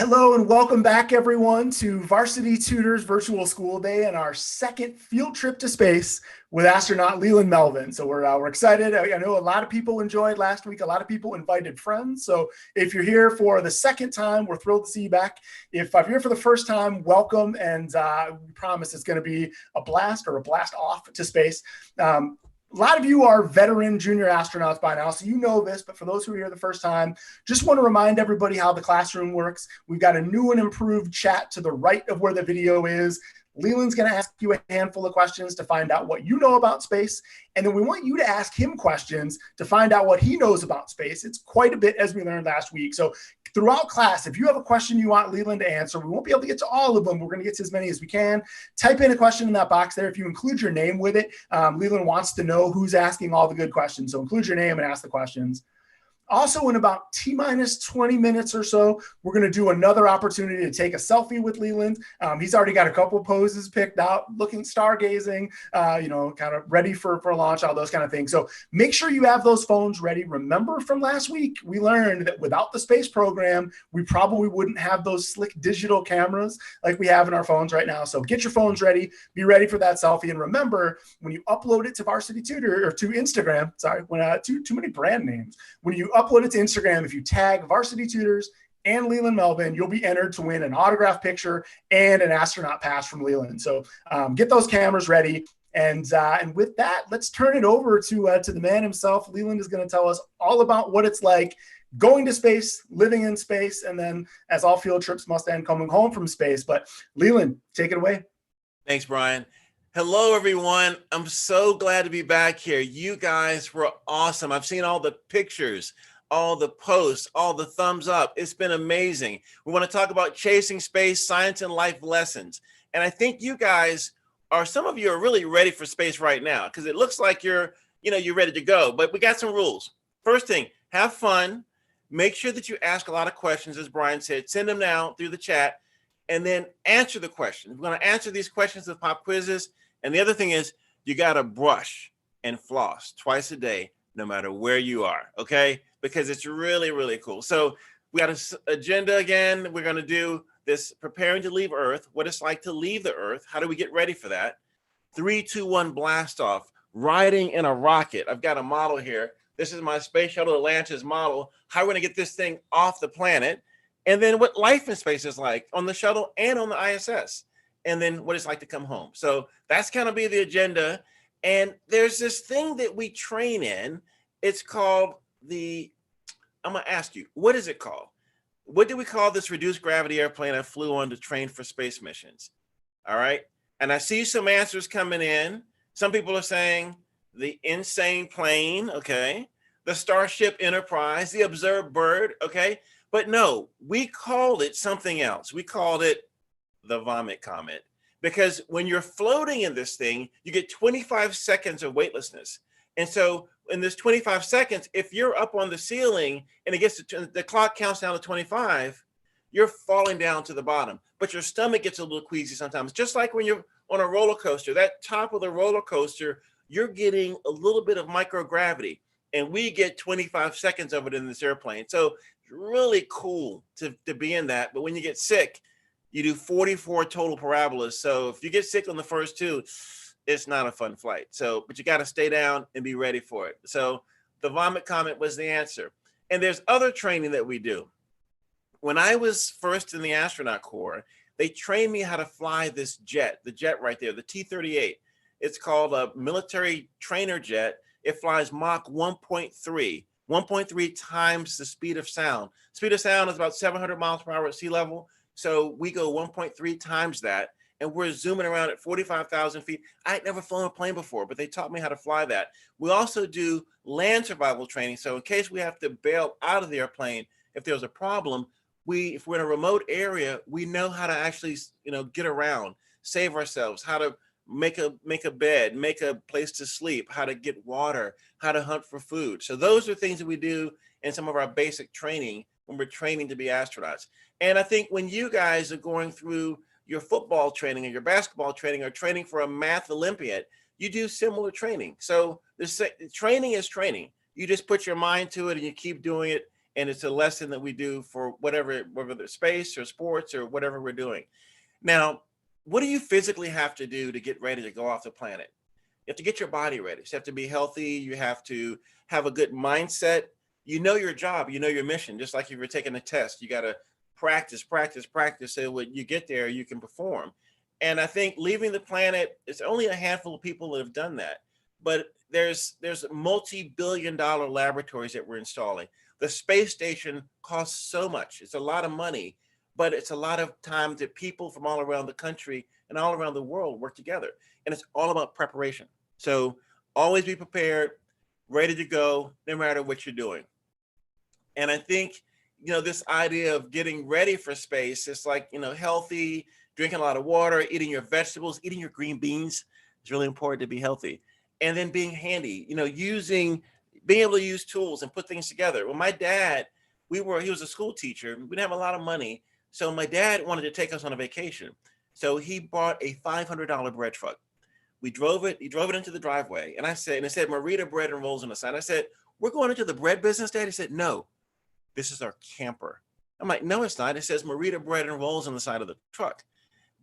Hello and welcome back, everyone, to Varsity Tutors Virtual School Day and our second field trip to space with astronaut Leland Melvin. So we're excited. I know a lot of people enjoyed last week. A lot of people invited friends. So if you're here for the second time, we're thrilled to see you back. If you're here for the first time, welcome. And we promise it's going to be a blast or a blast off to space. A lot of you are veteran junior astronauts by now, so you know this, but for those who are here the first time, just want to remind everybody how the classroom works. We've got a new and improved chat to the right of where the video is. Leland's going to ask you a handful of questions to find out what you know about space, and then we want you to ask him questions to find out what he knows about space. It's quite a bit, as we learned last week. So throughout class, if you have a question you want Leland to answer, we won't be able to get to all of them. We're going to get to as many as we can. Type in a question in that box there. If you include your name with it, Leland wants to know who's asking all the good questions. So include your name and ask the questions. Also, in about T-minus 20 minutes or so, we're going to do another opportunity to take a selfie with Leland. He's already got a couple of poses picked out, looking stargazing, kind of ready for launch, all those kind of things. So make sure you have those phones ready. Remember from last week, we learned that without the space program, we probably wouldn't have those slick digital cameras like we have in our phones right now. So get your phones ready. Be ready for that selfie. And remember, when you upload it to Varsity Tutor or to Instagram, too many brand names. When you upload it to Instagram, if you tag Varsity Tutors and Leland Melvin, you'll be entered to win an autographed picture and an astronaut pass from Leland. So get those cameras ready. And with that, let's turn it over to the man himself. Leland is going to tell us all about what it's like going to space, living in space, and then, as all field trips must end, coming home from space. But Leland, take it away. Thanks, Brian. Hello, everyone. I'm so glad to be back here. You guys were awesome. I've seen all the pictures, all the posts, all the thumbs up. It's been amazing. We want to talk about chasing space, science, and life lessons. And I think you guys some of you are really ready for space right now because it looks like you're ready to go. But we got some rules. First thing, have fun. Make sure that you ask a lot of questions, as Brian said. Send them now through the chat and then answer the questions. We're going to answer these questions with pop quizzes. And the other thing is you got to brush and floss twice a day, no matter where you are, okay? Because it's really, really cool. So we got an agenda again. We're going to do this preparing to leave Earth, what it's like to leave the Earth. How do we get ready for that? 3, 2, 1 blast off, riding in a rocket. I've got a model here. This is my space shuttle Atlantis model. How we're going to get this thing off the planet. And then what life in space is like on the shuttle and on the ISS. And then what it's like to come home. So that's kind of be the agenda. And there's this thing that we train in. It's called I'm going to ask you, what is it called? What do we call this reduced gravity airplane I flew on to train for space missions? All right. And I see some answers coming in. Some people are saying the insane plane. Okay. The Starship Enterprise, the observed bird. Okay. But no, we called it something else. We called it the vomit comet, because when you're floating in this thing, you get 25 seconds of weightlessness. And so in this 25 seconds, if you're up on the ceiling and it gets the clock counts down to 25, you're falling down to the bottom, but your stomach gets a little queasy sometimes. Just like when you're on a roller coaster, that top of the roller coaster, you're getting a little bit of microgravity, and we get 25 seconds of it in this airplane. So it's really cool to be in that. But when you get sick, you do 44 total parabolas. So if you get sick on the first 2, it's not a fun flight. So, but you got to stay down and be ready for it. So the vomit comet was the answer. And there's other training that we do. When I was first in the astronaut corps, they trained me how to fly this jet, the jet right there, the T-38. It's called a military trainer jet. It flies Mach 1.3 times the speed of sound. Speed of sound is about 700 miles per hour at sea level. So we go 1.3 times that, and we're zooming around at 45,000 feet. I had never flown a plane before, but they taught me how to fly that. We also do land survival training. So in case we have to bail out of the airplane, if there's a problem, if we're in a remote area, we know how to actually, get around, save ourselves, how to make a bed, make a place to sleep, how to get water, how to hunt for food. So those are things that we do in some of our basic training when we're training to be astronauts. And I think when you guys are going through your football training or your basketball training or training for a math Olympiad, you do similar training. So training is training. You just put your mind to it and you keep doing it And it's a lesson that we do for whether it's space or sports or whatever we're doing. Now, what do you physically have to do to get ready to go off the planet? You have to get your body ready. So you have to be healthy. You have to have a good mindset. You know your job, you know your mission. Just like if you're taking a test, you got to practice, practice, practice. So when you get there, you can perform. And I think leaving the planet, it's only a handful of people that have done that. But there's multi-billion-dollar laboratories that we're installing. The space station costs so much. It's a lot of money, but it's a lot of time that people from all around the country and all around the world work together. And it's all about preparation. So always be prepared, ready to go, no matter what you're doing. And I think, this idea of getting ready for space, it's like, healthy, drinking a lot of water, eating your vegetables, eating your green beans. It's really important to be healthy. And then being handy, being able to use tools and put things together. Well, my dad, he was a school teacher. We didn't have a lot of money. So my dad wanted to take us on a vacation. So he bought a $500 bread truck. He drove it into the driveway. And it said Marita Bread and Rolls on the side. I said, "We're going into the bread business, Dad?" He said, "No, this is our camper." I'm like, "No, it's not. It says Marita Bread and Rolls on the side of the truck."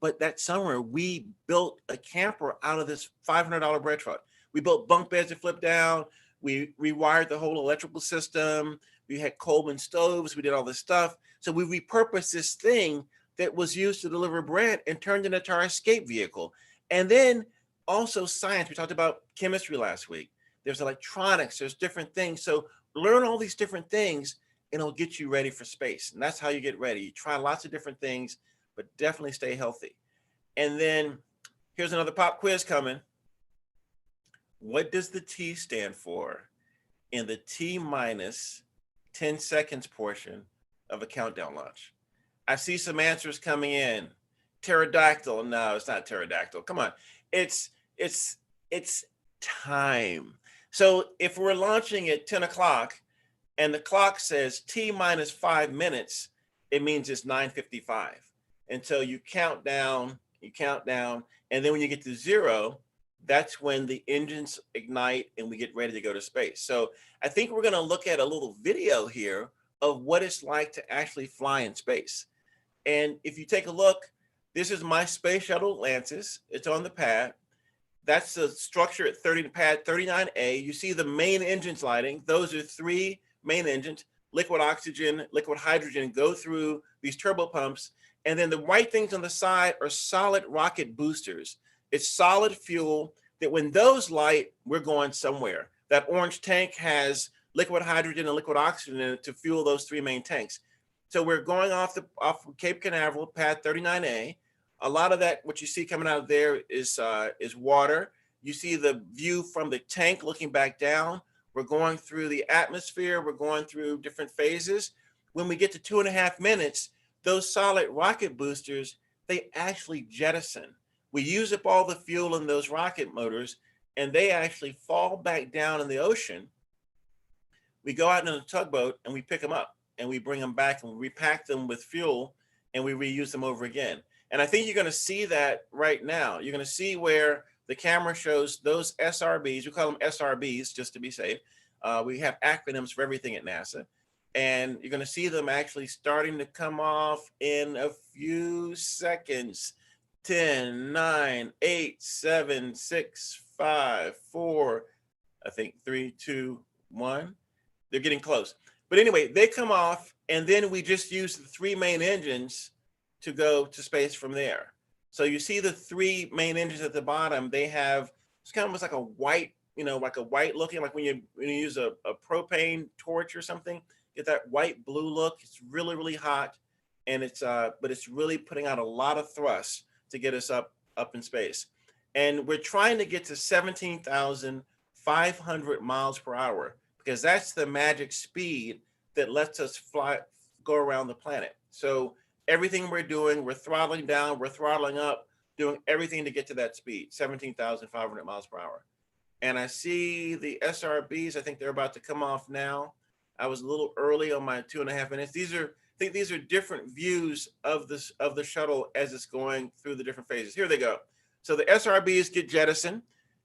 But that summer, we built a camper out of this $500 bread truck. We built bunk beds that flip down. We rewired the whole electrical system. We had Coleman stoves. We did all this stuff. So we repurposed this thing that was used to deliver bread and turned it into our escape vehicle. And then also science. We talked about chemistry last week. There's electronics. There's different things. So learn all these different things and it'll get you ready for space. And that's how you get ready. You try lots of different things, but definitely stay healthy. And then here's another pop quiz coming. What does the T stand for in the T minus 10 seconds portion of a countdown launch? I see some answers coming in. Pterodactyl. No, it's not pterodactyl. Come on. It's time. So if we're launching at 10 o'clock and the clock says T minus 5 minutes, it means it's 9:55. And so you count down, and then when you get to 0, that's when the engines ignite and we get ready to go to space. So I think we're going to look at a little video here of what it's like to actually fly in space. And if you take a look, this is my space shuttle Atlantis. It's on the pad. That's the structure at pad 39A. You see the main engines lighting. Those are 3 main engines. Liquid oxygen, liquid hydrogen go through these turbo pumps. And then the white things on the side are solid rocket boosters. It's solid fuel that when those light, we're going somewhere. That orange tank has liquid hydrogen and liquid oxygen in it to fuel those 3 main tanks. So we're going off Cape Canaveral, pad 39A. A lot of that, what you see coming out of there is water. You see the view from the tank looking back down. We're going through the atmosphere. We're going through different phases. When we get to 2.5 minutes, those solid rocket boosters, they actually jettison. We use up all the fuel in those rocket motors, and they actually fall back down in the ocean. We go out in a tugboat and we pick them up and we bring them back and we repack them with fuel and we reuse them over again. And I think you're going to see that right now. You're going to see where the camera shows those SRBs. We call them SRBs just to be safe. We have acronyms for everything at NASA. And you're going to see them actually starting to come off in a few seconds. 10, 9, 8, 7, 6, 5, 4, I think 3, 2, 1. They're getting close. But anyway, they come off and then we just use the 3 main engines to go to space from there. So you see the 3 main engines at the bottom, they have, it's kind of almost like a white, like a white looking, like when you use a propane torch or something, get that white blue look. It's really, really hot. And but it's really putting out a lot of thrust to get us up in space. And we're trying to get to 17,500 miles per hour because that's the magic speed that lets us go around the planet. So everything we're doing, we're throttling down, we're throttling up, doing everything to get to that speed, 17,500 miles per hour. And I see the SRBs, I think they're about to come off now. I was a little early on my 2.5 minutes. I think these are different views of the shuttle as it's going through the different phases. Here they go. So the SRBs get jettisoned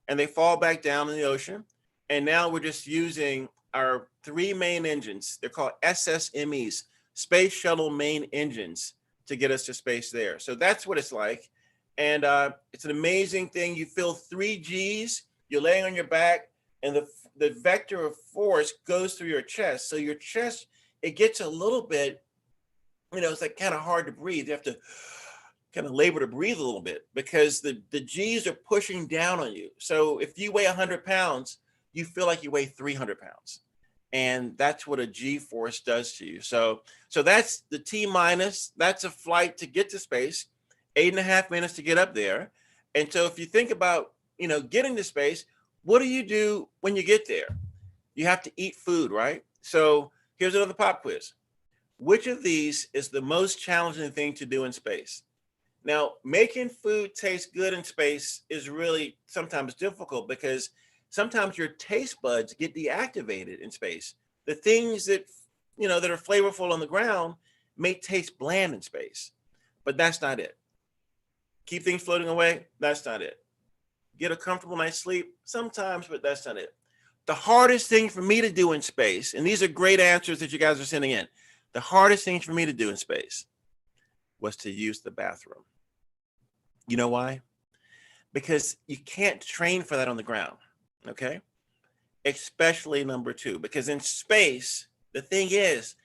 and they fall back down in the ocean. And now we're just using our three main engines. They're called SSMEs, Space Shuttle Main Engines, to get us to space there. So that's what it's like. And it's an amazing thing. You feel 3 Gs, you're laying on your back, and the vector of force goes through your chest. So your chest, it gets a little bit, it's like kind of hard to breathe. You have to kind of labor to breathe a little bit because the G's are pushing down on you. So if you weigh 100 pounds, you feel like you weigh 300 pounds. And that's what a G force does to you. So that's the T minus. That's a flight to get to space, 8.5 minutes to get up there. And so if you think about, getting to space, what do you do when you get there? You have to eat food, right? So here's another pop quiz. Which of these is the most challenging thing to do in space? Now, making food taste good in space is really sometimes difficult because sometimes your taste buds get deactivated in space. The things that, that are flavorful on the ground may taste bland in space, but that's not it. Keep things floating away, that's not it. Get a comfortable night's sleep sometimes, but that's not it. The hardest thing for me to do in space, and these are great answers that you guys are sending in, the hardest thing for me to do in space was to use the bathroom. You know why? Because you can't train for that on the ground, okay? Especially number 2, because in space, the thing is,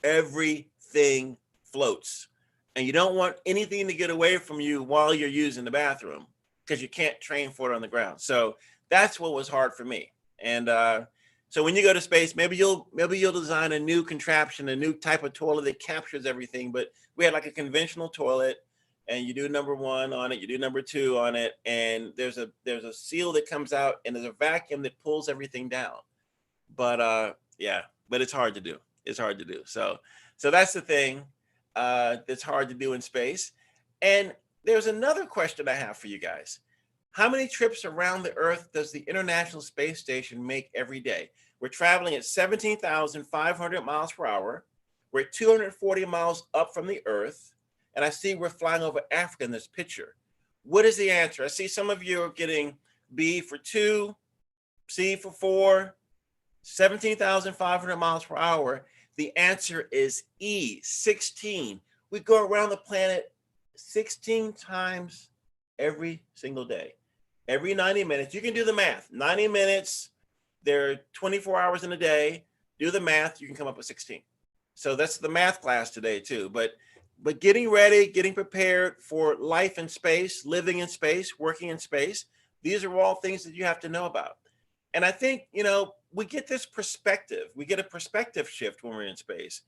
everything floats. And you don't want anything to get away from you while you're using the bathroom because you can't train for it on the ground. So that's what was hard for me. And so when you go to space, maybe you'll design a new contraption, a new type of toilet that captures everything. But we had like a conventional toilet, and you do number 1 on it, you do number 2 on it, and there's a seal that comes out, and there's a vacuum that pulls everything down. But but it's hard to do. It's hard to do. So that's the thing that's hard to do in space. And there's another question I have for you guys. How many trips around the Earth does the International Space Station make every day? We're traveling at 17,500 miles per hour. We're 240 miles up from the Earth. And I see we're flying over Africa in this picture. What is the answer? I see some of you are getting B for 2, C for 4, 17,500 miles per hour. The answer is E, 16. We go around the planet 16 times every single day. Every 90 minutes, you can do the math. 90 minutes, there are 24 hours in a day. Do the math, you can come up with 16. So that's the math class today too. But getting ready, getting prepared for life in space, living in space, working in space, these are all things that you have to know about. And I think, we get this perspective. We get a perspective shift when we're in space.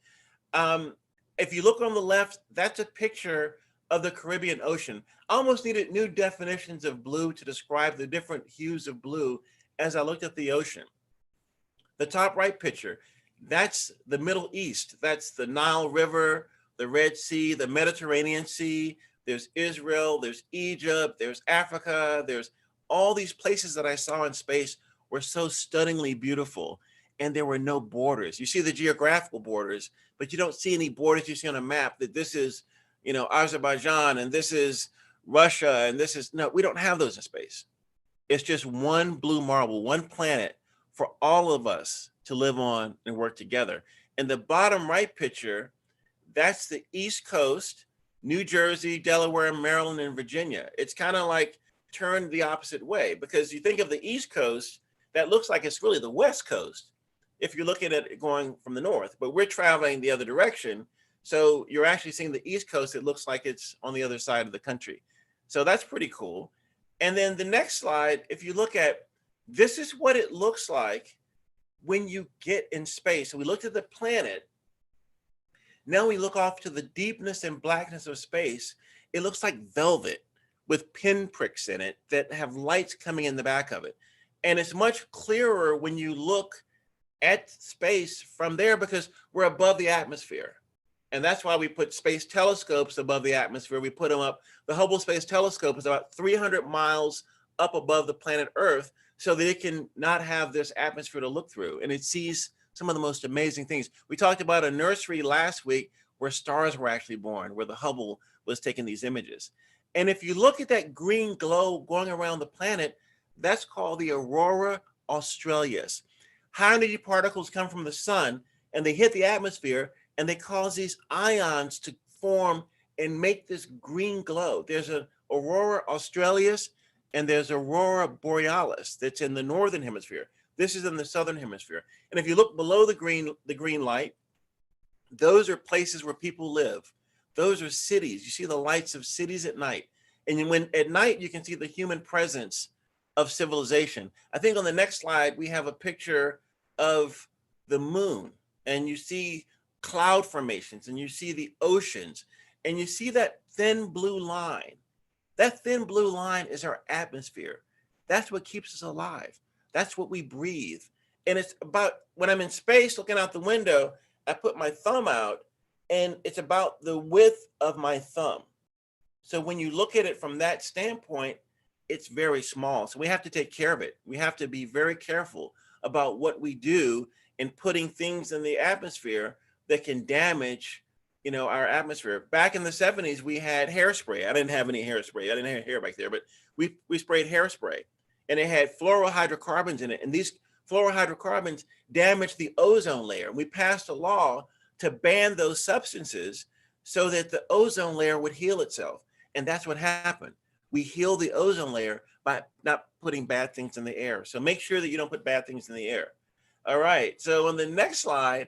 If you look on the left, that's a picture of the Caribbean Ocean. I almost needed new definitions of blue to describe the different hues of blue as I looked at the ocean. The top right picture, that's the Middle East. That's the Nile River, the Red Sea, the Mediterranean Sea. There's Israel, there's Egypt, there's Africa. There's all these places that I saw in space were so stunningly beautiful, and there were no borders. You see the geographical borders, but you don't see any borders you see on a map that this is, Azerbaijan, and this is Russia, and this is, no, we don't have those in space. It's just one blue marble, one planet for all of us to live on and work together. And the bottom right picture, that's the East Coast, New Jersey, Delaware, Maryland, and Virginia. It's kind of like turned the opposite way, because you think of the East Coast, that looks like it's really the West Coast if you're looking at it going from the north, but we're traveling the other direction. So you're actually seeing the East Coast. It looks like it's on the other side of the country. So that's pretty cool. And then the next slide, if you look at, this is what it looks like when you get in space. So we looked at the planet. Now we look off to the deepness and blackness of space. It looks like velvet with pinpricks in it that have lights coming in the back of it. And it's much clearer when you look at space from there because we're above the atmosphere. And that's why we put space telescopes above the atmosphere. We put them up. The Hubble Space Telescope is about 300 miles up above the planet Earth so that it can not have this atmosphere to look through. And it sees some of the most amazing things. We talked about a nursery last week where stars were actually born, where the Hubble was taking these images. And if you look at that green glow going around the planet, that's called the Aurora Australis. high energy particles come from the sun and they hit the atmosphere and they cause these ions to form and make this green glow. There's an aurora australis and there's aurora borealis that's in the northern hemisphere. This is in the southern hemisphere. And if you look below the green light, those are places where people live. Those are cities. You see the lights of cities at night. And when at night, you can see the human presence of civilization. I think on the next slide, we have a picture of the moon, and you see cloud formations, and you see the oceans, and you see that thin blue line. That thin blue line is our atmosphere. That's what keeps us alive. That's what we breathe. And it's about, when I'm in space looking out the window, I put my thumb out and it's about the width of my thumb. So when you look at it from that standpoint, it's very small. So we have to take care of it. We have to be very careful about what we do in putting things in the atmosphere that can damage, our atmosphere. Back in the 70s, we had hairspray. I didn't have any hairspray. I didn't have hair back there, but we sprayed hairspray, and it had fluorohydrocarbons in it. And these fluorohydrocarbons damaged the ozone layer. We passed a law to ban those substances so that the ozone layer would heal itself. And that's what happened. We heal the ozone layer by not putting bad things in the air. So make sure that you don't put bad things in the air. All right. So on the next slide,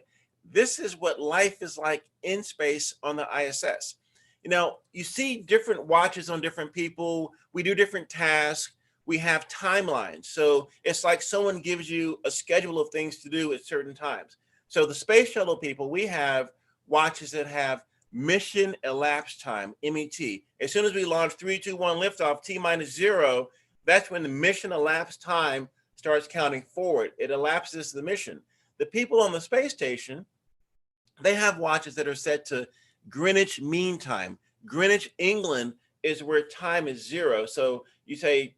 this is what life is like in space on the ISS. You see different watches on different people. We do different tasks. We have timelines. So it's like someone gives you a schedule of things to do at certain times. So the space shuttle people, we have watches that have mission elapsed time, MET. As soon as we launch 3, 2, 1 liftoff, T-0, that's when the mission elapsed time starts counting forward. It elapses the mission. The people on the space station, they have watches that are set to Greenwich Mean Time. Greenwich, England is where time is 0. So you say,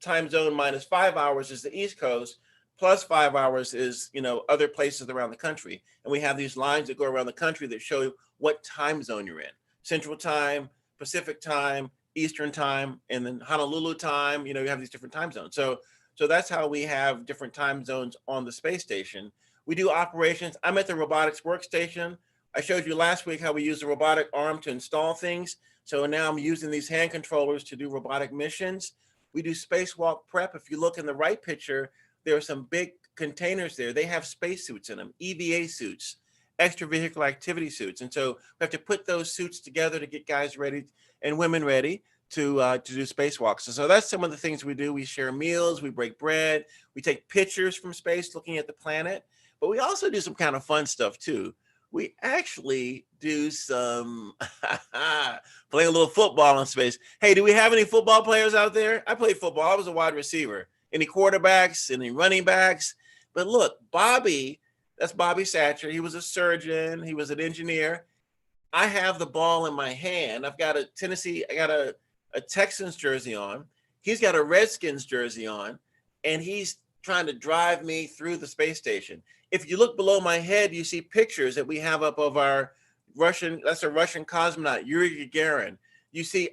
time zone minus 5 hours is the East Coast, plus 5 hours is, other places around the country. And we have these lines that go around the country that show you what time zone you're in. Central time, Pacific time, Eastern time, and then Honolulu time, you have these different time zones. So that's how we have different time zones on the space station. We do operations. I'm at the robotics workstation. I showed you last week how we use the robotic arm to install things. So now I'm using these hand controllers to do robotic missions. We do spacewalk prep. If you look in the right picture, there are some big containers there. They have spacesuits in them, EVA suits, extravehicular activity suits. And so we have to put those suits together to get guys ready and women ready to do spacewalks. So that's some of the things we do. We share meals, we break bread, we take pictures from space looking at the planet, but we also do some kind of fun stuff too. We actually do some playing a little football in space. Hey, do we have any football players out there? I played football. I was a wide receiver. Any quarterbacks, any running backs? But look, Bobby, that's Bobby Satcher. He was a surgeon. He was an engineer. I have the ball in my hand. I've got a Texans jersey on. He's got a Redskins jersey on, and he's trying to drive me through the space station. If you look below my head, you see pictures that we have up of our that's a Russian cosmonaut, Yuri Gagarin. You see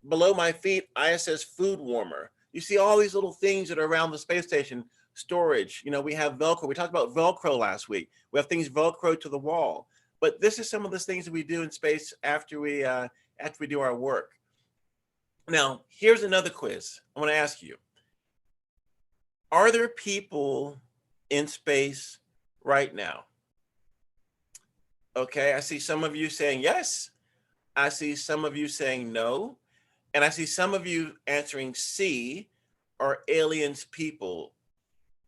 below my feet, ISS food warmer. You see all these little things that are around the space station. Storage, we have Velcro. We talked about Velcro last week. We have things Velcro to the wall. But this is some of the things that we do in space after we do our work. Now, here's another quiz I want to ask you. Are there people in space right now? Okay, I see some of you saying yes. I see some of you saying no. And I see some of you answering C, are aliens people.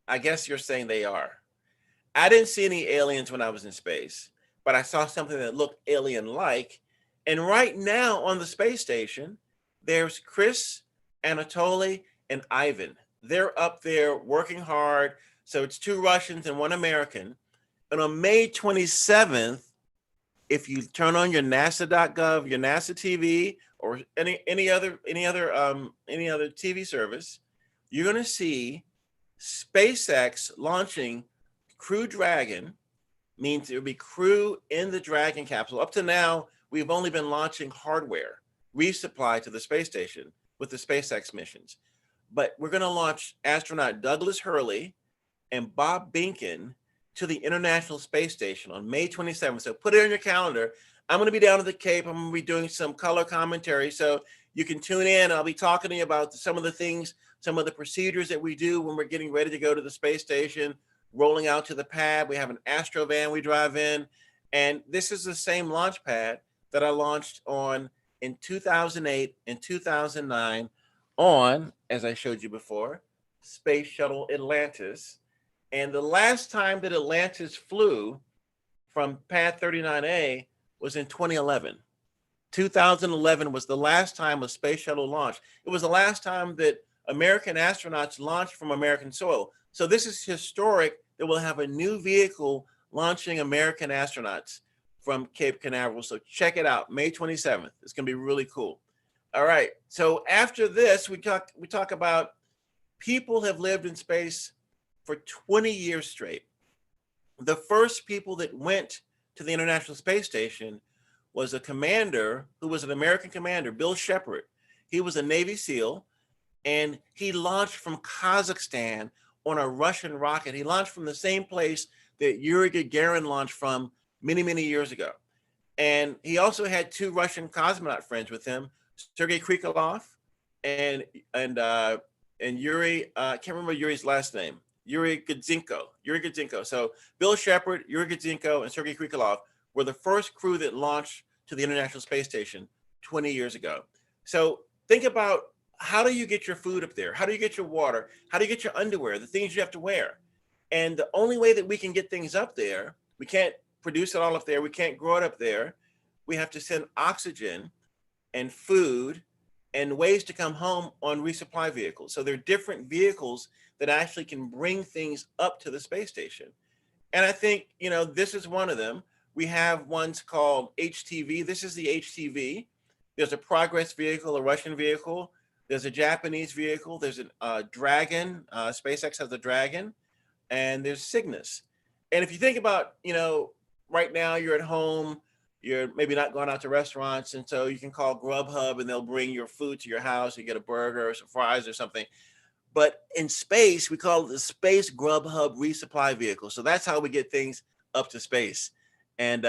I guess you're saying they are. I didn't see any aliens when I was in space, but I saw something that looked alien-like. And right now on the space station, there's Chris, Anatoly, and Ivan. They're up there working hard. So it's 2 Russians and 1 American. And on May 27th, if you turn on your NASA.gov, your NASA TV, or any other TV service, you're going to see SpaceX launching Crew Dragon. Means there will be crew in the Dragon capsule. Up to now, we've only been launching hardware, resupply to the space station with the SpaceX missions. But we're going to launch astronaut Douglas Hurley and Bob Behnken to the International Space Station on May 27th. So put it on your calendar. I'm going to be down at the Cape. I'm going to be doing some color commentary. So you can tune in. I'll be talking to you about some of the things, some of the procedures that we do when we're getting ready to go to the space station, rolling out to the pad. We have an Astro van we drive in. And this is the same launch pad that I launched on in 2008 and 2009 on, as I showed you before, Space Shuttle Atlantis. And the last time that Atlantis flew from pad 39A was in 2011. 2011 was the last time a space shuttle launched. It was the last time that American astronauts launched from American soil. So this is historic that we'll have a new vehicle launching American astronauts from Cape Canaveral. So check it out, May 27th. It's going to be really cool. All right. So after this, we talk about people have lived in space for 20 years straight. The first people that went to the International Space Station was a commander who was an American commander, Bill Shepard. He was a Navy SEAL, and he launched from Kazakhstan on a Russian rocket. He launched from the same place that Yuri Gagarin launched from many, many years ago. And he also had two Russian cosmonaut friends with him, Sergei Krikalev and Yuri, I can't remember Yuri's last name, Yuri Gudzinko. So Bill Shepard, Yuri Gudzinko, and Sergei Krikalev were the first crew that launched to the International Space Station 20 years ago. So think about, how do you get your food up there? How do you get your water? How do you get your underwear, the things you have to wear? And the only way that we can get things up there, we can't produce it all up there. We can't grow it up there. We have to send oxygen and food and ways to come home on resupply vehicles. So there are different vehicles that actually can bring things up to the space station. And I think, this is one of them. We have ones called HTV. This is the HTV. There's a Progress vehicle, a Russian vehicle. There's a Japanese vehicle. There's a Dragon. SpaceX has a Dragon. And there's Cygnus. And if you think about, right now you're at home, you're maybe not going out to restaurants, and so you can call Grubhub and they'll bring your food to your house. You get a burger or some fries or something. But in space, we call it the Space Grubhub Resupply Vehicle. So that's how we get things up to space. And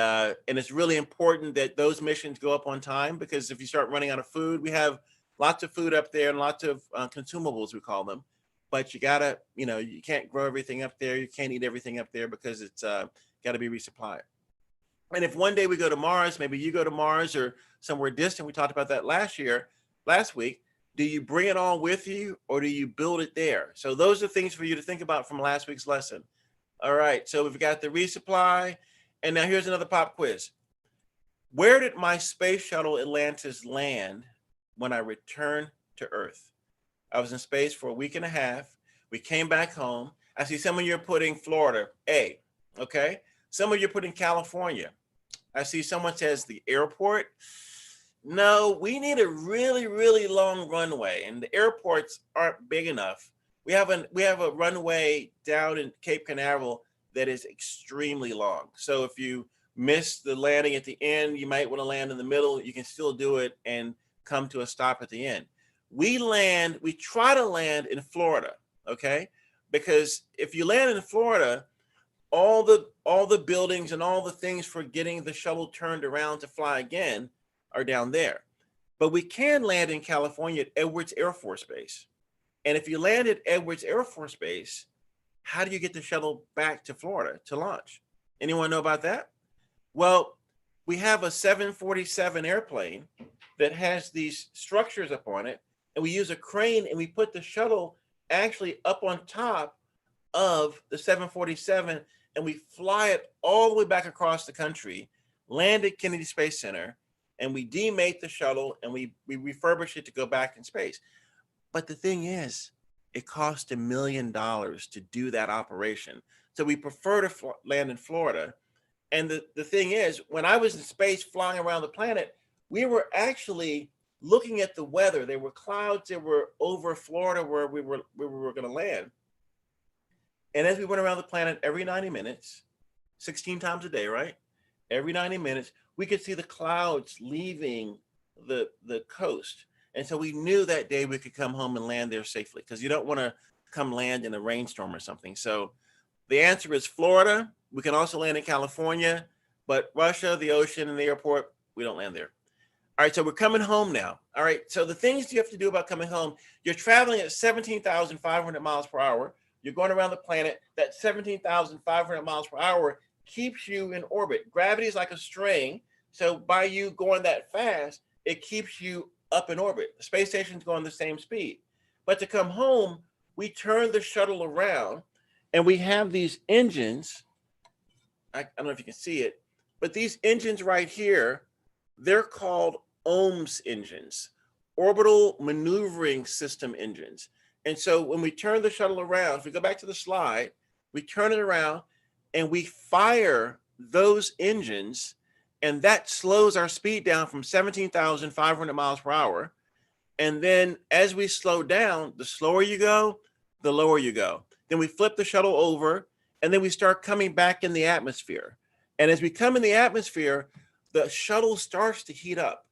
it's really important that those missions go up on time, because if you start running out of food, we have lots of food up there and lots of consumables, we call them. But you gotta, you can't grow everything up there. You can't eat everything up there because it's got to be resupplied. And if one day we go to Mars, maybe you go to Mars or somewhere distant, we talked about that last week, do you bring it all with you or do you build it there? So those are things for you to think about from last week's lesson. All right, so we've got the resupply. And now here's another pop quiz. Where did my space shuttle Atlantis land when I returned to Earth? I was in space for a week and a half. We came back home. I see some of you are putting Florida, A, okay? Some of you are putting California. I see someone says the airport. No, we need a really, really long runway, and the airports aren't big enough. We have a runway down in Cape Canaveral that is extremely long. So if you miss the landing at the end, you might want to land in the middle. You can still do it and come to a stop at the end. We try to land in Florida, okay? Because if you land in Florida, all the buildings and all the things for getting the shuttle turned around to fly again are down there. But we can land in California at Edwards Air Force Base. And if you land at Edwards Air Force Base, how do you get the shuttle back to Florida to launch? Anyone know about that? Well, we have a 747 airplane that has these structures up on it, and we use a crane and we put the shuttle actually up on top of the 747, and we fly it all the way back across the country, land at Kennedy Space Center, and we demate the shuttle and we refurbish it to go back in space. But the thing is, it costs $1 million to do that operation. So we prefer to land in Florida. And the thing is, when I was in space flying around the planet, we were actually looking at the weather. There were clouds that were over Florida where we were going to land. And as we went around the planet every 90 minutes, 16 times a day, right? Every 90 minutes, we could see the clouds leaving the coast. And so we knew that day we could come home and land there safely, because you don't want to come land in a rainstorm or something. So The answer is Florida. We can also land in California, but Russia, the ocean, and the airport, we don't land there. All right, so we're coming home now. All right, so the things you have to do about coming home, you're traveling at 17,500 miles per hour. You're going around the planet. That 17,500 miles per hour keeps you in orbit. Gravity is like a string. So by you going that fast, it keeps you up in orbit. The space station's going the same speed. But to come home, we turn the shuttle around and we have these engines. I don't know if you can see it, but these engines right here, they're called OMS engines, orbital maneuvering system engines. And so when we turn the shuttle around, if we go back to the slide, we turn it around and we fire those engines, and that slows our speed down from 17,500 miles per hour. And then as we slow down, the slower you go, the lower you go. Then we flip the shuttle over, and then we start coming back in the atmosphere. And as we come in the atmosphere, the shuttle starts to heat up.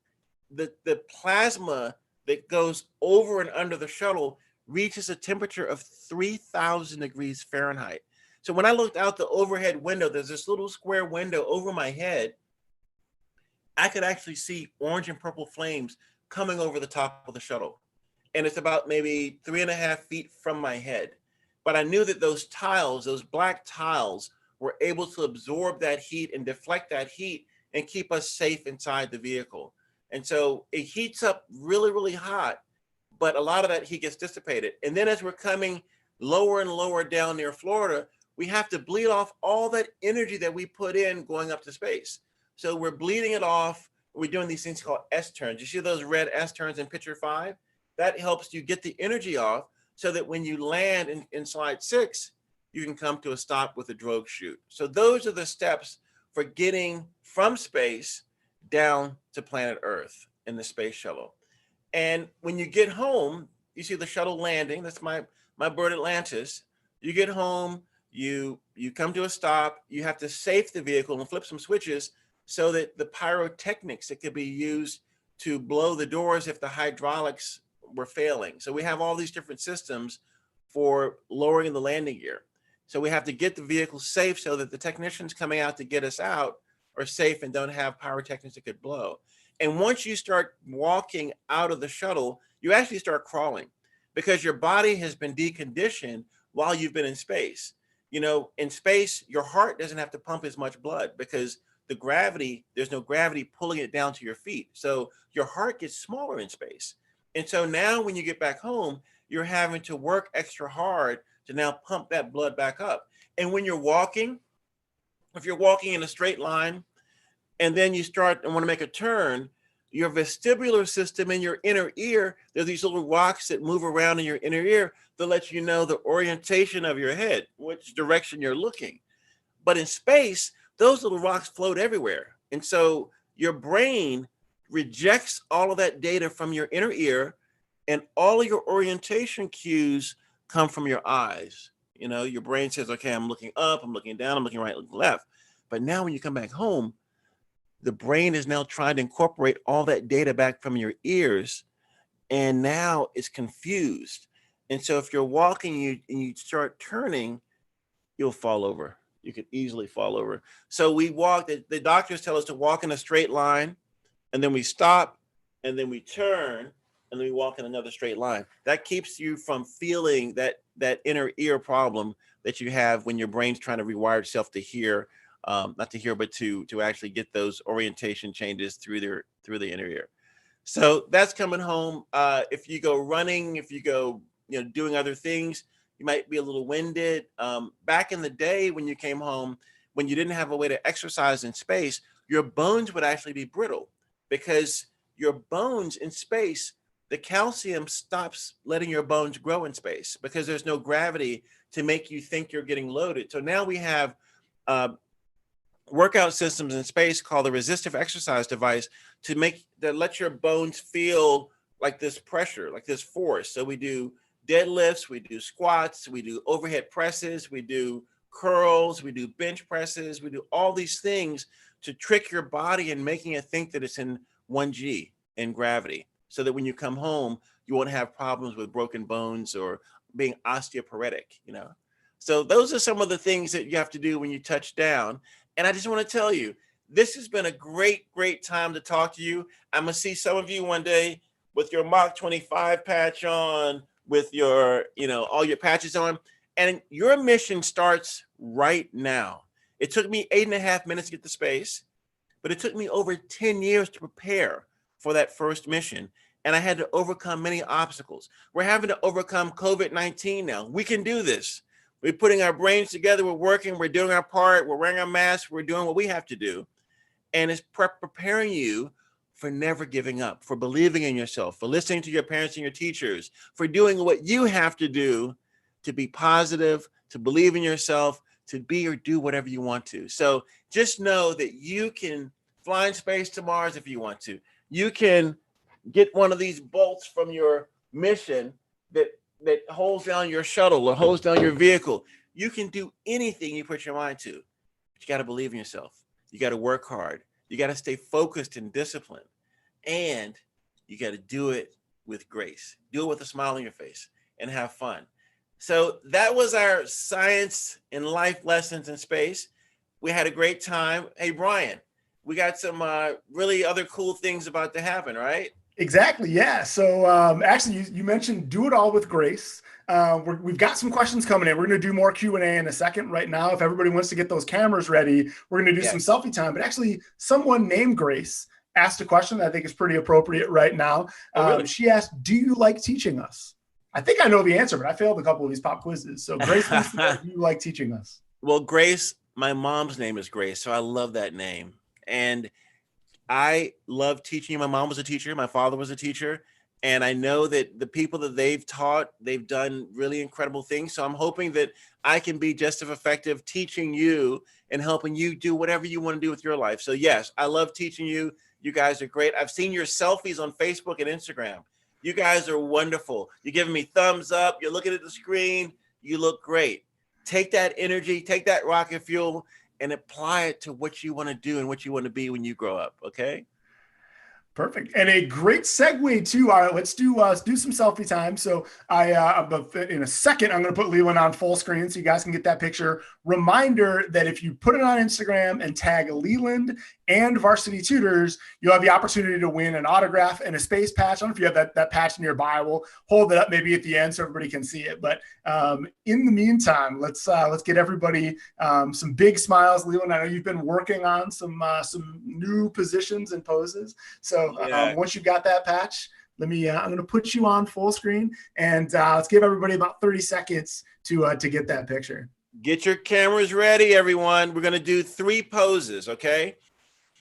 The plasma that goes over and under the shuttle reaches a temperature of 3,000 degrees Fahrenheit. So when I looked out the overhead window, there's this little square window over my head. I could actually see orange and purple flames coming over the top of the shuttle. And it's about maybe 3.5 feet from my head. But I knew that those tiles, those black tiles, were able to absorb that heat and deflect that heat and keep us safe inside the vehicle. And so it heats up really, really hot, but a lot of that heat gets dissipated. And then as we're coming lower and lower down near Florida, we have to bleed off all that energy that we put in going up to space. So we're bleeding it off. We're doing these things called S-turns. You see those red S-turns in picture 5? That helps you get the energy off so that when you land in slide 6, you can come to a stop with a drogue chute. So those are the steps for getting from space down to planet Earth in the space shuttle. And when you get home, you see the shuttle landing. That's my bird Atlantis. You get home, you come to a stop, you have to safe the vehicle and flip some switches so that the pyrotechnics that could be used to blow the doors if the hydraulics were failing. So we have all these different systems for lowering the landing gear. So we have to get the vehicle safe so that the technicians coming out to get us out are safe and don't have pyrotechnics that could blow. And once you start walking out of the shuttle, you actually start crawling because your body has been deconditioned while you've been in space. You know, in space, your heart doesn't have to pump as much blood because the gravity, there's no gravity pulling it down to your feet. So your heart gets smaller in space. And so now when you get back home, you're having to work extra hard to now pump that blood back up. And when you're walking, if you're walking in a straight line and then you start and want to make a turn, your vestibular system in your inner ear, there's these little rocks that move around in your inner ear that let you know the orientation of your head, which direction you're looking. But in space, those little rocks float everywhere. And so your brain rejects all of that data from your inner ear, and all of your orientation cues come from your eyes. You know, your brain says, okay, I'm looking up, I'm looking down, I'm looking right, looking left. But now when you come back home, the brain is now trying to incorporate all that data back from your ears, and now it's confused. And so if you're walking and you start turning, you'll fall over. You could easily fall over. So we walk, the doctors tell us to walk in a straight line, and then we stop, and then we turn, and then we walk in another straight line. That keeps you from feeling that inner ear problem that you have when your brain's trying to rewire itself to hear, not to hear, but to actually get those orientation changes through the inner ear. So that's coming home. If you go running, if you go, doing other things, you might be a little winded. Back in the day when you came home, when you didn't have a way to exercise in space, your bones would actually be brittle because your bones in space, the calcium stops letting your bones grow in space because there's no gravity to make you think you're getting loaded. So now we have workout systems in space called the resistive exercise device that let your bones feel like this pressure, like this force. So we do deadlifts, we do squats, we do overhead presses, we do curls, we do bench presses, we do all these things to trick your body and making it think that it's in 1G in gravity, so that when you come home, you won't have problems with broken bones or being osteoporotic, So those are some of the things that you have to do when you touch down. And I just want to tell you, this has been a great time to talk to you. I'm gonna see some of you one day with your Mach 25 patch on, with your, all your patches on, and your mission starts right now. It took me 8.5 minutes to get to space, but it took me over 10 years to prepare for that first mission. And I had to overcome many obstacles. We're having to overcome COVID-19 now. We can do this. We're putting our brains together. We're working. We're doing our part. We're wearing our masks. We're doing what we have to do. And it's preparing you for never giving up, for believing in yourself, for listening to your parents and your teachers, for doing what you have to do to be positive, to believe in yourself, to be or do whatever you want to. So just know that you can fly in space to Mars if you want to. You can get one of these bolts from your mission that holds down your shuttle or holds down your vehicle. You can do anything you put your mind to, but you got to believe in yourself. You got to work hard. You got to stay focused and disciplined, and you got to do it with grace. Do it with a smile on your face and have fun. So that was our science and life lessons in space. We had a great time. Hey, Brian, we got some really other cool things about to happen, right? Exactly. Yeah. So actually, you mentioned do it all with grace. We've got some questions coming in. We're going to do more Q&A in a second. Right now, if everybody wants to get those cameras ready, we're going to do some selfie time. But actually, someone named Grace asked a question that I think is pretty appropriate right now. Really? She asked, do you like teaching us? I think I know the answer, but I failed a couple of these pop quizzes. So Grace wants to know, do you like teaching us? Well, Grace, my mom's name is Grace, so I love that name. And I love teaching. My mom was a teacher. My father was a teacher. And I know that the people that they've taught, they've done really incredible things. So I'm hoping that I can be just as effective teaching you and helping you do whatever you want to do with your life. So yes, I love teaching you. You guys are great. I've seen your selfies on Facebook and Instagram. You guys are wonderful. You're giving me thumbs up. You're looking at the screen. You look great. Take that energy, take that rocket fuel, and apply it to what you want to do and what you want to be when you grow up. Okay. Perfect. And a great segue to let's do some selfie time. So in a second, I'm going to put Leland on full screen so you guys can get that picture. Reminder that if you put it on Instagram and tag Leland and Varsity Tutors, you'll have the opportunity to win an autograph and a space patch. I don't know if you have that patch nearby. We'll hold it up maybe at the end so everybody can see it. But in the meantime, let's get everybody some big smiles. Leland, I know you've been working on some new positions and poses. So once you've got that patch, I'm going to put you on full screen, and let's give everybody about 30 seconds to get that picture. Get your cameras ready, everyone. We're going to do 3 poses, okay?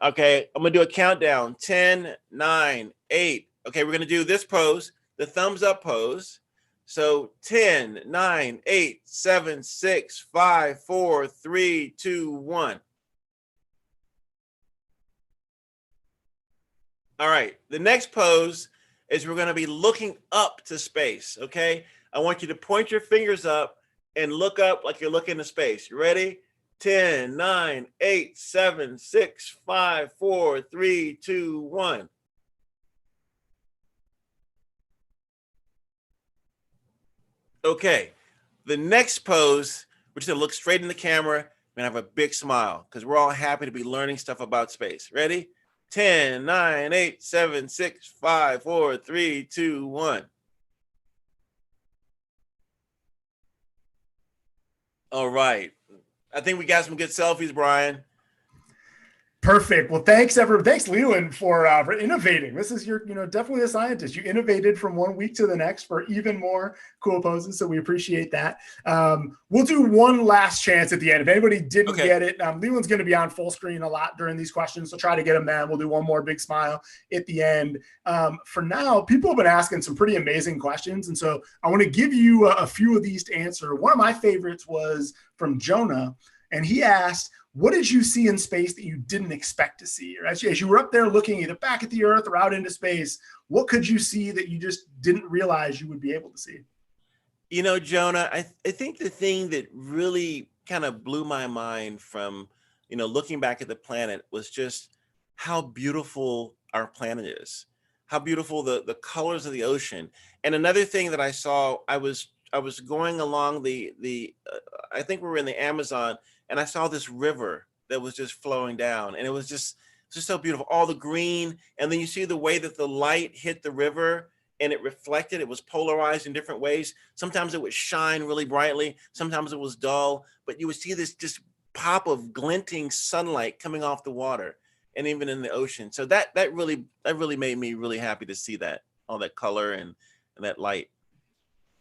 Okay, I'm going to do a countdown. 10, 9, 8. Okay, we're going to do this pose, the thumbs up pose. So 10, 9, 8, 7, 6, 5, 4, 3, 2, 1. All right, the next pose is we're going to be looking up to space, okay? I want you to point your fingers up and look up like you're looking to space. You ready? 10, 9, 8, 7, 6, 5, 4, 3, 2, 1. Okay, the next pose, we're just going to look straight in the camera and have a big smile because we're all happy to be learning stuff about space. Ready? 10, 9, 8, 7, 6, 5, 4, 3, 2, 1. All right. I think we got some good selfies, Brian. Perfect. Well, thanks Leland for innovating. This is definitely a scientist. You innovated from one week to the next for even more cool poses. So we appreciate that. We'll do one last chance at the end. If anybody didn't get it, Leland's going to be on full screen a lot during these questions. So try to get him then. We'll do one more big smile at the end. For now, people have been asking some pretty amazing questions. And so I want to give you a few of these to answer. One of my favorites was from Jonah, and he asked, what did you see in space that you didn't expect to see? Or as you were up there looking either back at the Earth or out into space, what could you see that you just didn't realize you would be able to see? You know, Jonah, I think the thing that really kind of blew my mind from, looking back at the planet was just how beautiful our planet is, how beautiful the colors of the ocean. And another thing that I saw, I was I was going along I think we were in the Amazon, and I saw this river that was just flowing down, and it was just so beautiful. All the green, and then you see the way that the light hit the river and it reflected. It was polarized in different ways. Sometimes it would shine really brightly, sometimes it was dull, but you would see this just pop of glinting sunlight coming off the water and even in the ocean. So that really made me really happy to see that, all that color and that light.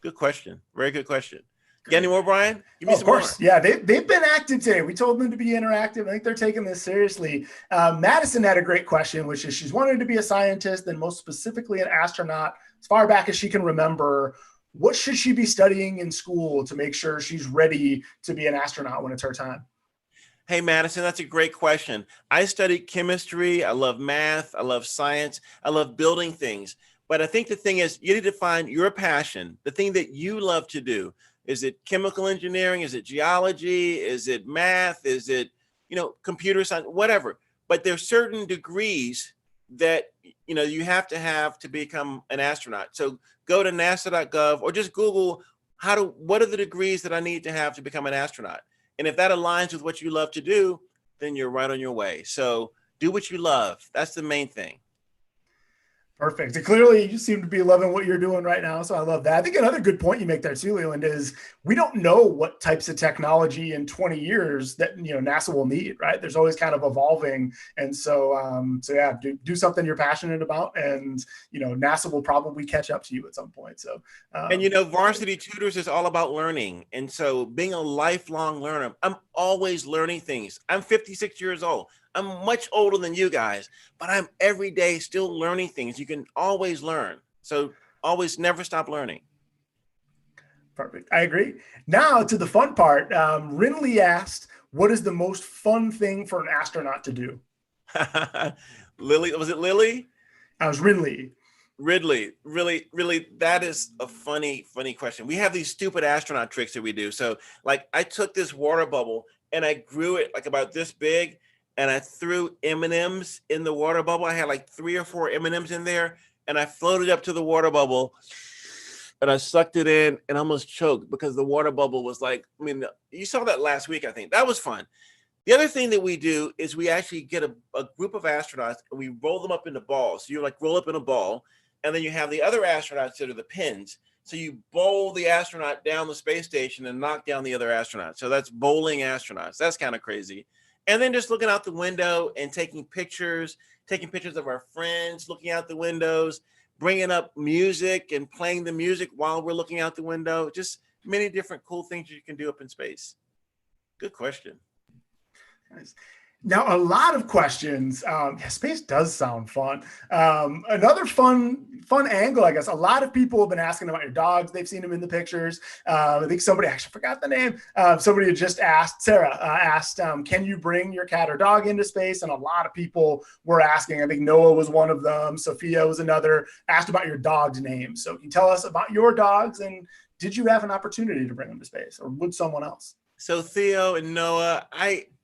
Good question. Very good question. Got any more, Brian? Give me Oh, of some more. course. Yeah, they've been active today. We told them to be interactive. I think they're taking this seriously. Madison had a great question, which is she's wanted to be a scientist and most specifically an astronaut as far back as she can remember. What should she be studying in school to make sure she's ready to be an astronaut when it's her time? Hey, Madison, that's a great question. I studied chemistry. I love math. I love science. I love building things. But I think the thing is, you need to find your passion, the thing that you love to do. Is it chemical engineering? Is it geology? Is it math? Is it, computer science? Whatever. But there's certain degrees that, you have to become an astronaut. So go to nasa.gov or just Google what are the degrees that I need to have to become an astronaut? And if that aligns with what you love to do, then you're right on your way. So do what you love. That's the main thing. Perfect. So clearly, you seem to be loving what you're doing right now. So I love that. I think another good point you make there too, Leland, is we don't know what types of technology in 20 years that NASA will need. Right? There's always kind of evolving, and so yeah, do something you're passionate about, and NASA will probably catch up to you at some point. So and Varsity Tutors is all about learning, and so being a lifelong learner, I'm always learning things. I'm 56 years old. I'm much older than you guys, but I'm every day still learning things. You can always learn. So always never stop learning. Perfect. I agree. Now to the fun part. Rinley asked, what is the most fun thing for an astronaut to do? Lily, was it Lily? I was Rinley. Ridley, really, that is a funny question. We have these stupid astronaut tricks that we do. So like I took this water bubble and I grew it like about this big, and I threw M&Ms in the water bubble. I had like 3 or 4 M&Ms in there, and I floated up to the water bubble, and I sucked it in and almost choked because the water bubble was like, you saw that last week, I think. That was fun. The other thing that we do is we actually get a group of astronauts, and we roll them up into balls. So you like roll up in a ball, and then you have the other astronauts that are the pins. So you bowl the astronaut down the space station and knock down the other astronaut. So that's bowling astronauts. That's kind of crazy. And then just looking out the window and taking pictures of our friends, looking out the windows, bringing up music and playing the music while we're looking out the window. Just many different cool things you can do up in space. Good question. Nice. Now, a lot of questions. Space does sound fun. Another fun angle, I guess. A lot of people have been asking about your dogs. They've seen them in the pictures. I think somebody actually forgot the name. Somebody had just asked, Sarah asked, can you bring your cat or dog into space? And a lot of people were asking. I think Noah was one of them. Sophia was another. Asked about your dog's name. So can you tell us about your dogs, and did you have an opportunity to bring them to space, or would someone else? So Theo and Noah,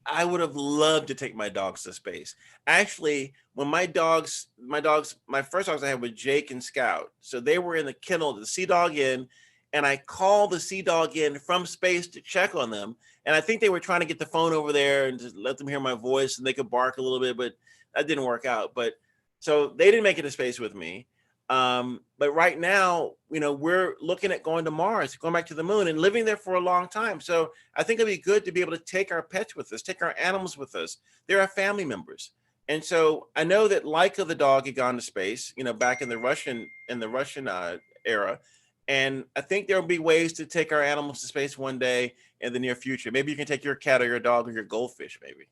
I would have loved to take my dogs to space. Actually, when my first dogs I had were Jake and Scout. So they were in the kennel, the Sea Dog Inn, and I called the Sea Dog Inn from space to check on them. And I think they were trying to get the phone over there and just let them hear my voice and they could bark a little bit, but that didn't work out. But so they didn't make it to space with me. But right now, we're looking at going to Mars, going back to the moon and living there for a long time. So I think it'd be good to be able to take our pets with us, take our animals with us. They're our family members. And so I know that Laika the dog had gone to space, back in the Russian era. And I think there'll be ways to take our animals to space one day in the near future. Maybe you can take your cat or your dog or your goldfish, maybe.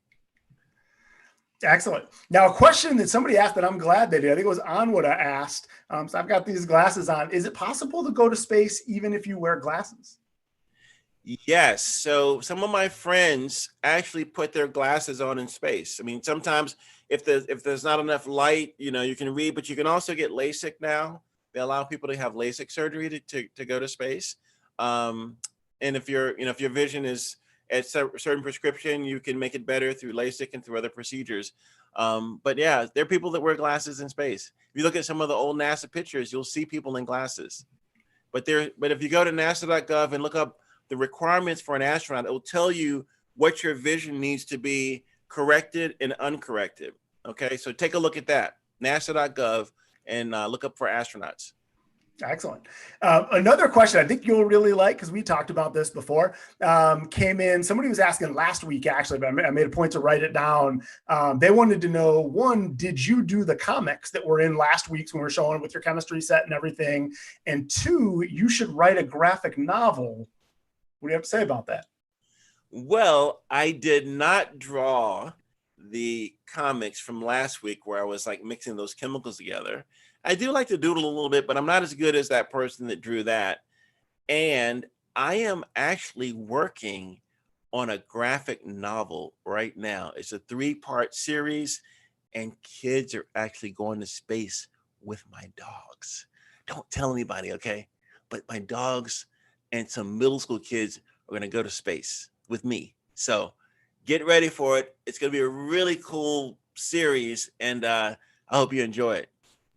Excellent. Now, a question that somebody asked that I'm glad they did. I think it was Anwada asked. So I've got these glasses on. Is it possible to go to space even if you wear glasses? Yes. So some of my friends actually put their glasses on in space. Sometimes if there's not enough light, you can read, but you can also get LASIK now. They allow people to have LASIK surgery to go to space. And if your vision is at certain prescription, you can make it better through LASIK and through other procedures. But yeah, there are people that wear glasses in space. If you look at some of the old NASA pictures, you'll see people in glasses. But if you go to nasa.gov and look up the requirements for an astronaut, it will tell you what your vision needs to be corrected and uncorrected. Okay, so take a look at that, nasa.gov, and look up for astronauts. Excellent. Another question I think you'll really like, because we talked about this before, came in. Somebody was asking last week, actually, but I made a point to write it down. They wanted to know, one, did you do the comics that were in last week's when we were showing with your chemistry set and everything? And two, you should write a graphic novel. What do you have to say about that? Well, I did not draw the comics from last week where I was like mixing those chemicals together. I do like to doodle a little bit, but I'm not as good as that person that drew that. And I am actually working on a graphic novel right now. It's a 3-part series, and kids are actually going to space with my dogs. Don't tell anybody, okay? But my dogs and some middle school kids are going to go to space with me. So get ready for it. It's going to be a really cool series, and I hope you enjoy it.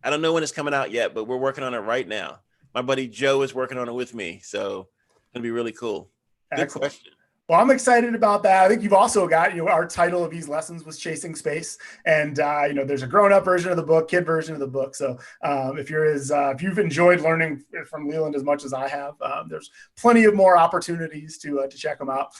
I don't know when it's coming out yet, but we're working on it right now. My buddy Joe is working on it with me, so it's gonna be really cool. Good Excellent. question. Well, I'm excited about that. I think you've also got, our title of these lessons was Chasing Space. And, there's a grown-up version of the book, kid version of the book. So if you've enjoyed learning from Leland as much as I have, there's plenty of more opportunities to check them out.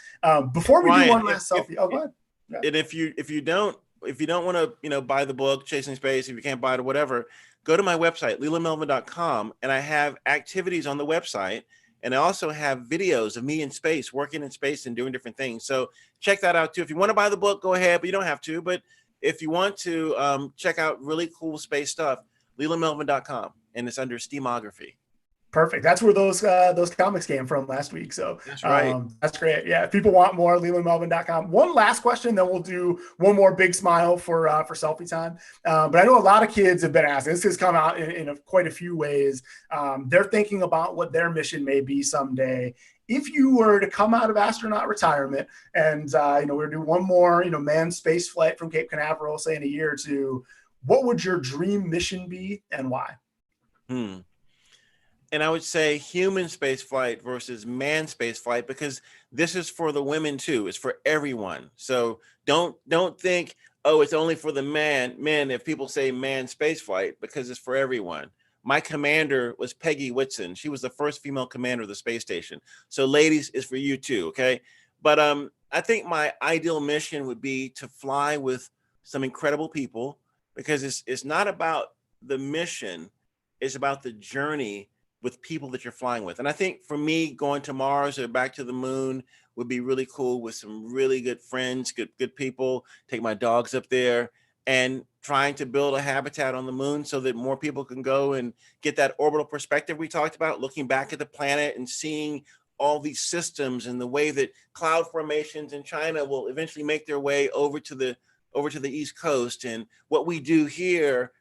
Before we do one last selfie. Oh, go ahead. Yeah. And if you don't want to, buy the book, Chasing Space, if you can't buy it or whatever, go to my website, lelandmelvin.com, and I have activities on the website. And I also have videos of me in space, working in space and doing different things. So check that out too. If you want to buy the book, go ahead, but you don't have to. But if you want to check out really cool space stuff, lelandmelvin.com, and it's under STEAMography. Perfect. That's where those comics came from last week. So that's right. That's great. Yeah. If people want more, lelandmelvin.com. One last question, then we'll do one more big smile for selfie time. But I know a lot of kids have been asking. This has come out in quite a few ways. They're thinking about what their mission may be someday. If you were to come out of astronaut retirement and we're to do one more manned space flight from Cape Canaveral, say in a year or two, what would your dream mission be and why? And I would say human space flight versus manned space flight, because this is for the women too. It's for everyone. So don't think, oh, it's only for the men if people say manned space flight, because it's for everyone. My commander was Peggy Whitson. She was the first female commander of the space station. So ladies, it's for you too, okay? But I think my ideal mission would be to fly with some incredible people, because it's not about the mission, it's about the journey with people that you're flying with. And I think for me, going to Mars or back to the moon would be really cool with some really good friends, good people, take my dogs up there and trying to build a habitat on the moon so that more people can go and get that orbital perspective we talked about, looking back at the planet and seeing all these systems and the way that cloud formations in China will eventually make their way over to the East Coast, and what we do here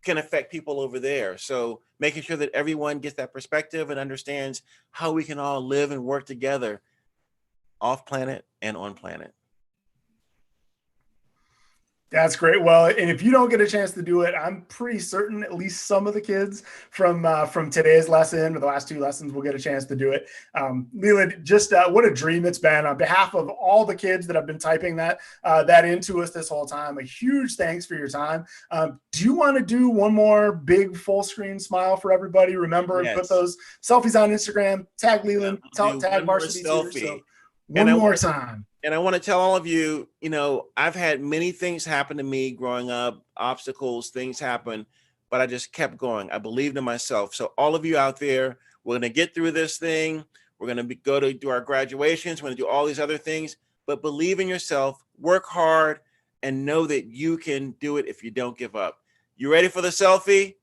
can affect people over there. So making sure that everyone gets that perspective and understands how we can all live and work together off planet and on planet. That's great. Well, and if you don't get a chance to do it, I'm pretty certain at least some of the kids from today's lesson or the last two lessons will get a chance to do it. Leland, just what a dream it's been. On behalf of all the kids that have been typing that into us this whole time, a huge thanks for your time. Do you want to do one more big full screen smile for everybody? Remember, yes. Put those selfies on Instagram, tag Leland, tag Varsity Tutors. So one more time. And I want to tell all of you, I've had many things happen to me growing up, obstacles, things happen, but I just kept going. I believed in myself. So all of you out there, we're going to get through this thing. We're going to go to do our graduations. We're going to do all these other things, but believe in yourself, work hard, and know that you can do it if you don't give up. You ready for the selfie?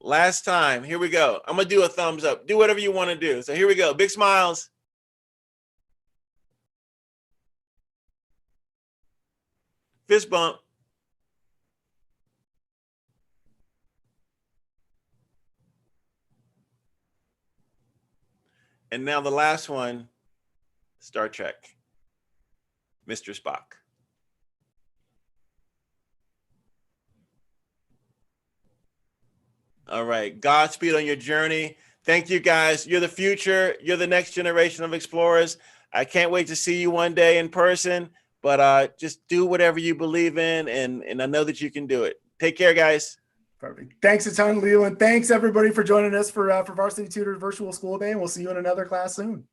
Last time. Here we go. I'm going to do a thumbs up. Do whatever you want to do. So here we go. Big smiles. Fist bump. And now the last one, Star Trek, Mr. Spock. All right, Godspeed on your journey. Thank you, guys. You're the future. You're the next generation of explorers. I can't wait to see you one day in person, but just do whatever you believe in, and I know that you can do it. Take care, guys. Perfect. Thanks a ton, Leland. Thanks everybody for joining us for Varsity Tutors Virtual School Day, and we'll see you in another class soon.